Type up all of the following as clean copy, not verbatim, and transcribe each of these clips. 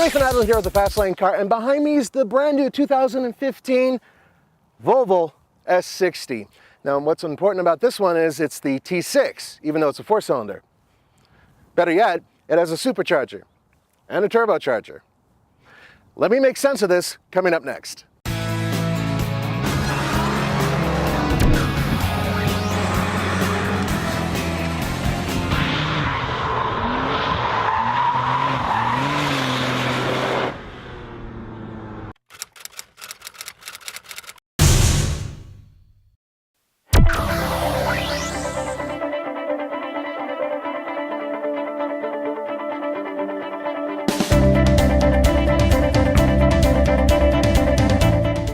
Nathan Adler here with the Fast Lane Car, and behind me is the brand new 2015 Volvo S60. Now, what's important about this one is it's the T6, even though it's a 4-cylinder. Better yet, it has a supercharger and a turbocharger. Let me make sense of this coming up next.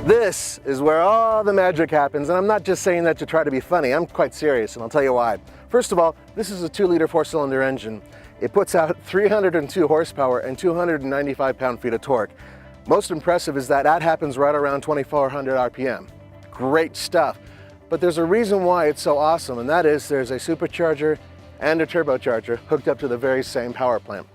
This is where all the magic happens, and I'm not just saying that to try to be funny. I'm quite serious, and I'll tell you why. First of all, this is a 2-liter 4-cylinder engine. It puts out 302 horsepower and 295 pound-feet of torque. Most impressive is that happens right around 2,400 RPM. Great stuff. But there's a reason why it's so awesome, and that is there's a supercharger and a turbocharger hooked up to the very same power plant.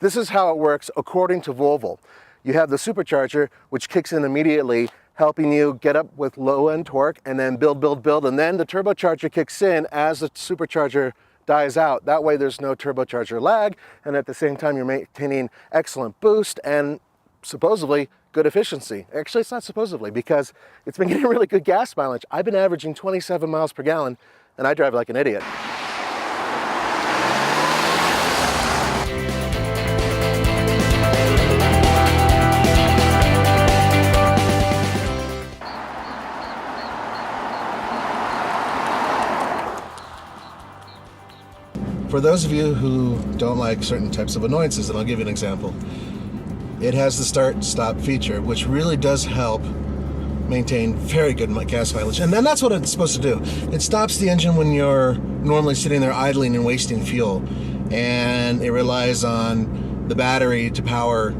This is how it works according to Volvo. You have the supercharger, which kicks in immediately, helping you get up with low-end torque and then build, and then the turbocharger kicks in as the supercharger dies out. That way there's no turbocharger lag, and at the same time you're maintaining excellent boost and supposedly good efficiency. Actually, it's not supposedly, because it's been getting really good gas mileage. I've been averaging 27 miles per gallon, and I drive like an idiot. For those of you who don't like certain types of annoyances, and I'll give you an example, it has the start-stop feature, which really does help maintain very good gas mileage. And then that's what it's supposed to do. It stops the engine when you're normally sitting there idling and wasting fuel, and it relies on the battery to power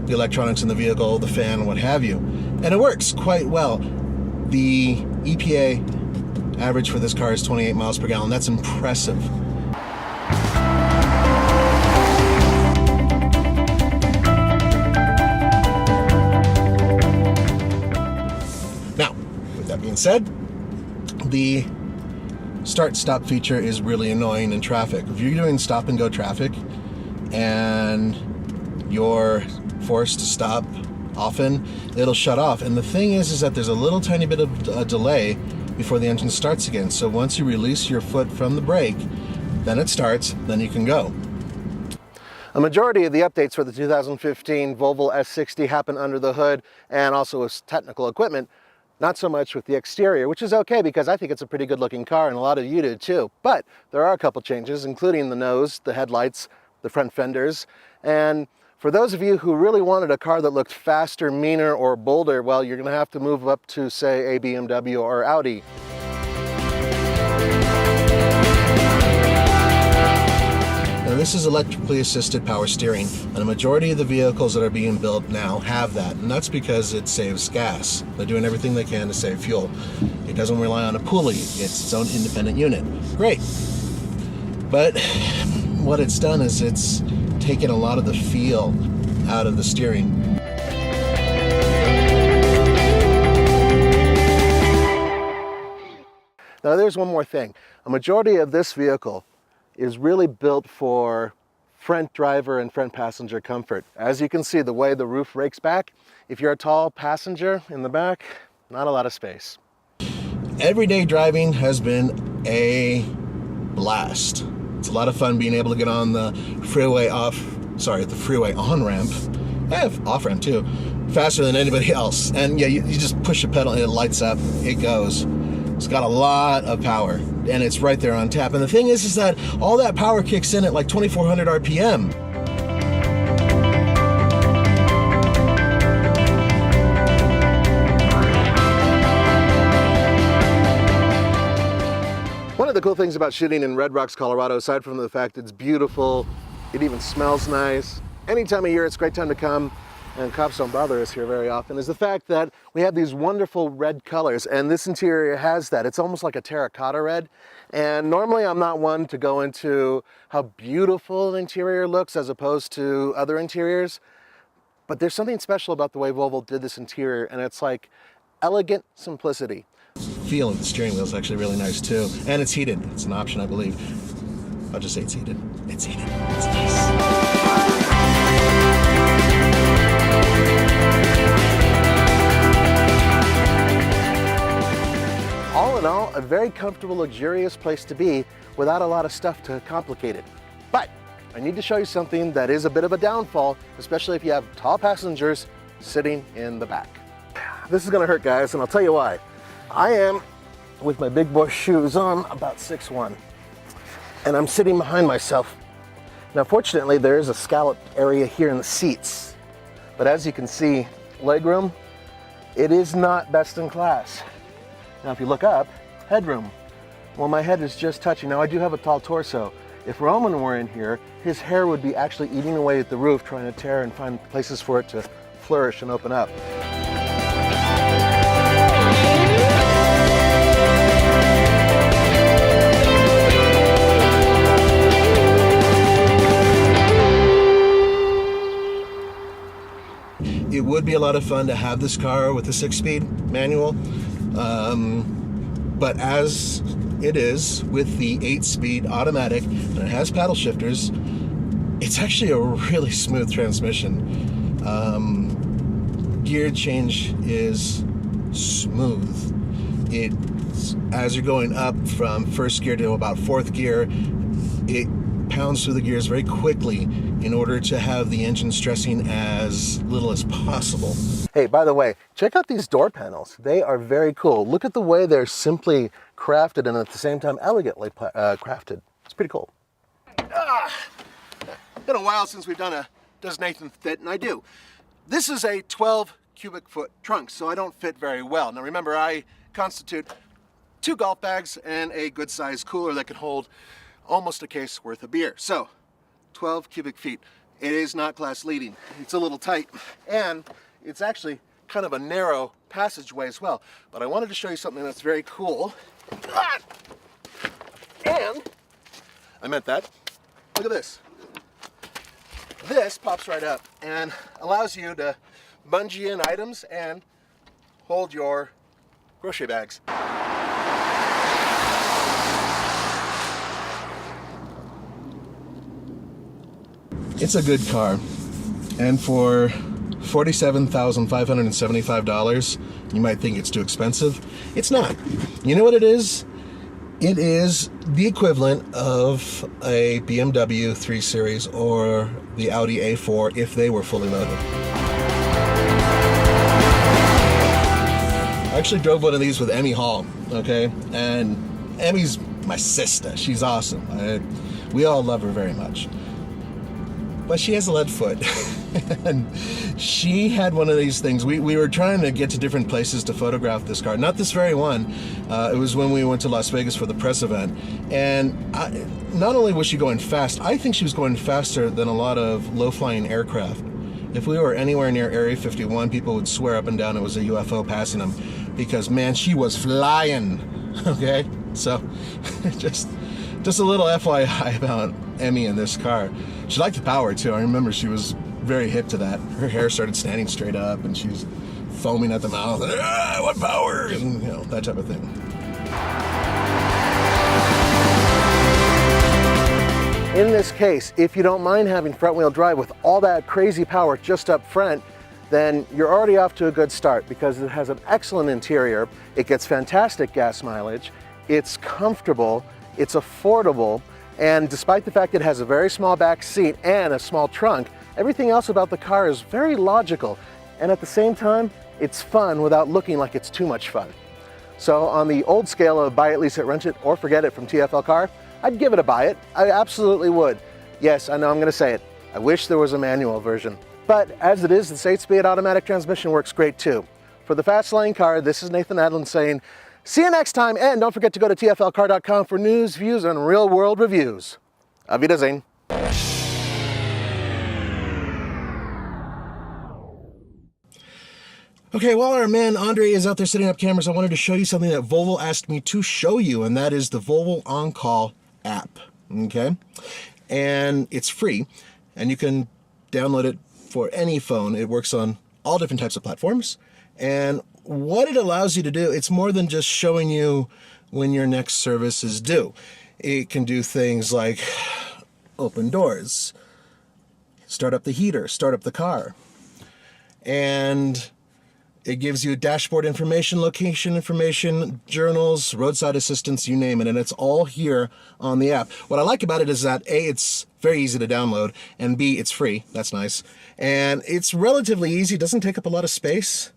the electronics in the vehicle, the fan, what have you. And it works quite well. The EPA average for this car is 28 miles per gallon. That's impressive. That being said, the start-stop feature is really annoying in traffic. If you're doing stop-and-go traffic and you're forced to stop often, it'll shut off. And the thing is that there's a little tiny bit of a delay before the engine starts again. So once you release your foot from the brake, then it starts, then you can go. A majority of the updates for the 2015 Volvo S60 happen under the hood and also with technical equipment. Not so much with the exterior, which is okay because I think it's a pretty good looking car and a lot of you do too. But there are a couple changes, including the nose, the headlights, the front fenders. And for those of you who really wanted a car that looked faster, meaner, or bolder, well, you're gonna have to move up to, say, a BMW or Audi. Now, this is electrically assisted power steering, and a majority of the vehicles that are being built now have that, and that's because it saves gas. They're doing everything they can to save fuel. It doesn't rely on a pulley. It's its own independent unit. Great. But what it's done is it's taken a lot of the feel out of the steering. Now, there's one more thing. A majority of this vehicle is really built for front driver and front passenger comfort. As you can see, the way the roof rakes back, if you're a tall passenger in the back, not a lot of space. Everyday driving has been a blast. It's a lot of fun being able to get on the freeway on-ramp, off-ramp too, faster than anybody else. And yeah, you just push a pedal and it lights up, it goes. It's got a lot of power, and it's right there on tap. And the thing is that all that power kicks in at like 2,400 RPM. One of the cool things about shooting in Red Rocks, Colorado, aside from the fact it's beautiful, it even smells nice. Any time of year, it's a great time to come. and cops don't bother us here very often, is the fact that we have these wonderful red colors, and this interior has that. It's almost like a terracotta red. And normally I'm not one to go into how beautiful an interior looks as opposed to other interiors, but there's something special about the way Volvo did this interior, and it's like elegant simplicity. Feel of the steering wheel is actually really nice too, and it's heated. It's an option, I believe. I'll just say it's heated. It's heated. It's nice. All in all, a very comfortable, luxurious place to be without a lot of stuff to complicate it. But I need to show you something that is a bit of a downfall, especially if you have tall passengers sitting in the back. This is gonna hurt, guys, and I'll tell you why. I am, with my big boy shoes on, about 6'1", and I'm sitting behind myself. Now, fortunately, there is a scalloped area here in the seats, but as you can see, legroom, it is not best in class. Now, if you look up, headroom. Well, my head is just touching. Now, I do have a tall torso. If Roman were in here, his hair would be actually eating away at the roof, trying to tear and find places for it to flourish and open up. It would be a lot of fun to have this car with a 6-speed manual. But as it is with the 8-speed automatic and it has paddle shifters, it's actually a really smooth transmission. Gear change is smooth. As you're going up from first gear to about fourth gear, it pounds through the gears very quickly in order to have the engine stressing as little as possible. Hey, by the way, check out these door panels. They are very cool. Look at the way they're simply crafted and at the same time elegantly crafted. It's pretty cool. Been a while since we've done a Does Nathan Fit? And I do. This is a 12 cubic foot trunk, so I don't fit very well. Now remember, I constitute 2 golf bags and a good sized cooler that can hold almost a case worth of beer. So 12 cubic feet. It is not class leading. It's a little tight, and it's actually kind of a narrow passageway as well. But I wanted to show you something that's very cool. And I meant that. Look at this. This pops right up and allows you to bungee in items and hold your grocery bags. It's a good car, and for $47,575, you might think it's too expensive. It's not. You know what it is? It is the equivalent of a BMW 3 Series or the Audi A4 if they were fully loaded. I actually drove one of these with Emmy Hall, okay? And Emmy's my sister. She's awesome. We all love her very much. But she has a lead foot. And she had one of these things. We were trying to get to different places to photograph this car. Not this very one. It was when we went to Las Vegas for the press event. And not only was she going fast, I think she was going faster than a lot of low-flying aircraft. If we were anywhere near Area 51, people would swear up and down it was a UFO passing them. Because, man, she was flying. Okay? So, just a little FYI about Emmy in this car. She liked the power too. I remember she was very hip to that. Her hair started standing straight up and she's foaming at the mouth. What power? And, you know, that type of thing. In this case, if you don't mind having front wheel drive with all that crazy power just up front, then you're already off to a good start because it has an excellent interior. It gets fantastic gas mileage. It's comfortable. It's affordable. And despite the fact it has a very small back seat and a small trunk, everything else about the car is very logical. And at the same time, it's fun without looking like it's too much fun. So on the old scale of buy it, lease it, rent it, or forget it from TFL Car, I'd give it a buy it. I absolutely would. Yes, I know I'm gonna say it. I wish there was a manual version. But as it is, this 8-speed automatic transmission works great too. For the Fast Lane Car, this is Nathan Adlin saying, see you next time, and don't forget to go to tflcar.com for news, views, and real-world reviews. Auf Wiedersehen. Okay, while our man Andre is out there setting up cameras, I wanted to show you something that Volvo asked me to show you, and that is the Volvo On Call app. Okay, and it's free, and you can download it for any phone. It works on all different types of platforms, and what it allows you to do, it's more than just showing you when your next service is due. It can do things like open doors, start up the heater, start up the car, and it gives you dashboard information, location information, journals, roadside assistance, you name it, and it's all here on the app. What I like about it is that A, it's very easy to download, and B, it's free. That's nice. And it's relatively easy, doesn't take up a lot of space.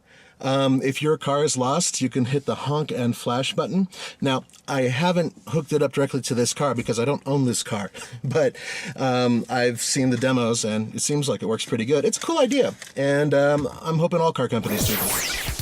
If your car is lost, you can hit the honk and flash button. Now, I haven't hooked it up directly to this car because I don't own this car, but I've seen the demos and it seems like it works pretty good. It's a cool idea, and I'm hoping all car companies do this.